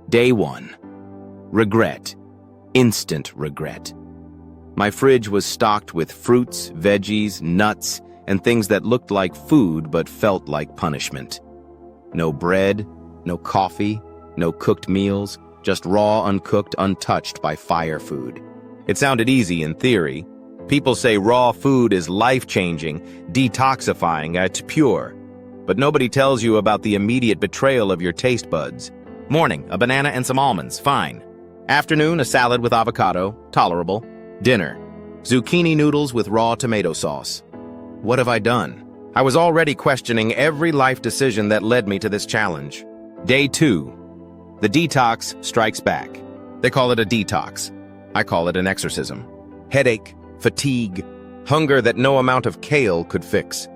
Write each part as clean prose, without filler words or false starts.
Day 1. Regret. Instant regret. My fridge was stocked with fruits, veggies, nuts, and things that looked like food but felt like punishment. No bread, no coffee, no cooked meals, just raw, uncooked, untouched by fire food. It sounded easy in theory. People say raw food is life-changing, detoxifying, it's pure. But nobody tells you about the immediate betrayal of your taste buds. Morning, a banana and some almonds, fine. Afternoon, a salad with avocado, tolerable. Dinner, zucchini noodles with raw tomato sauce. What have I done? I was already questioning every life decision that led me to this challenge. Day 2. The detox strikes back. They call it a detox. I call it an exorcism. Headache, fatigue, hunger that no amount of kale could fix.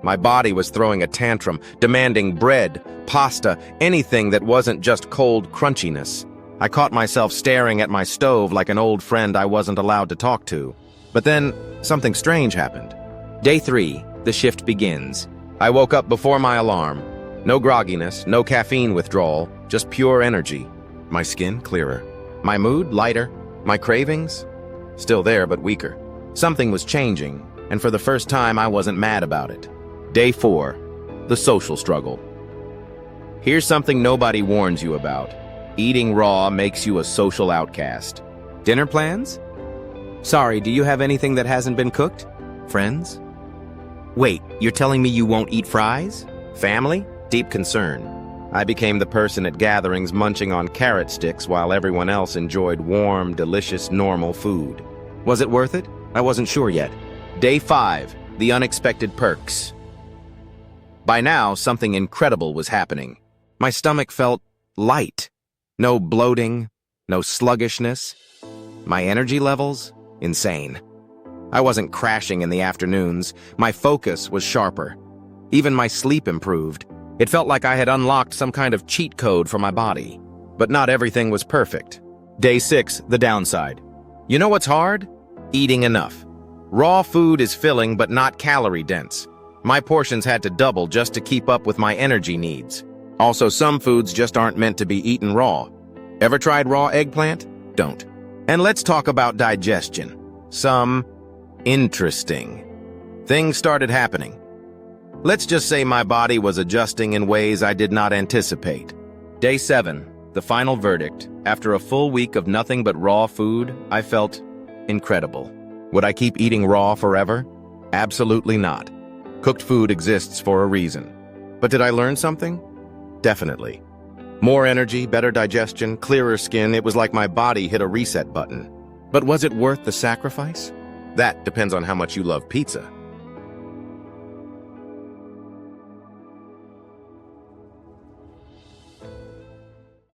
My body was throwing a tantrum, demanding bread, pasta, anything that wasn't just cold crunchiness. I caught myself staring at my stove like an old friend I wasn't allowed to talk to. But then, something strange happened. Day 3, the shift begins. I woke up before my alarm. No grogginess, no caffeine withdrawal, just pure energy. My skin clearer. My mood lighter. My cravings still there, but weaker. Something was changing, and for the first time I wasn't mad about it. Day 4, the social struggle. Here's something nobody warns you about. Eating raw makes you a social outcast. Dinner plans? Sorry, do you have anything that hasn't been cooked? Friends? Wait, you're telling me you won't eat fries? Family? Deep concern. I became the person at gatherings munching on carrot sticks while everyone else enjoyed warm, delicious, normal food. Was it worth it? I wasn't sure yet. Day 5, the unexpected perks. By now, something incredible was happening. My stomach felt light. No bloating, no sluggishness. My energy levels? Insane. I wasn't crashing in the afternoons. My focus was sharper. Even my sleep improved. It felt like I had unlocked some kind of cheat code for my body. But not everything was perfect. Day 6, the downside. You know what's hard? Eating enough. Raw food is filling but not calorie-dense. My portions had to double just to keep up with my energy needs. Also, some foods just aren't meant to be eaten raw. Ever tried raw eggplant? Don't. And let's talk about digestion. Some interesting things started happening. Let's just say my body was adjusting in ways I did not anticipate. Day 7, the final verdict. After a full week of nothing but raw food, I felt incredible. Would I keep eating raw forever? Absolutely not. Cooked food exists for a reason. But did I learn something? Definitely. More energy, better digestion, clearer skin. It was like my body hit a reset button. But was it worth the sacrifice? That depends on how much you love pizza.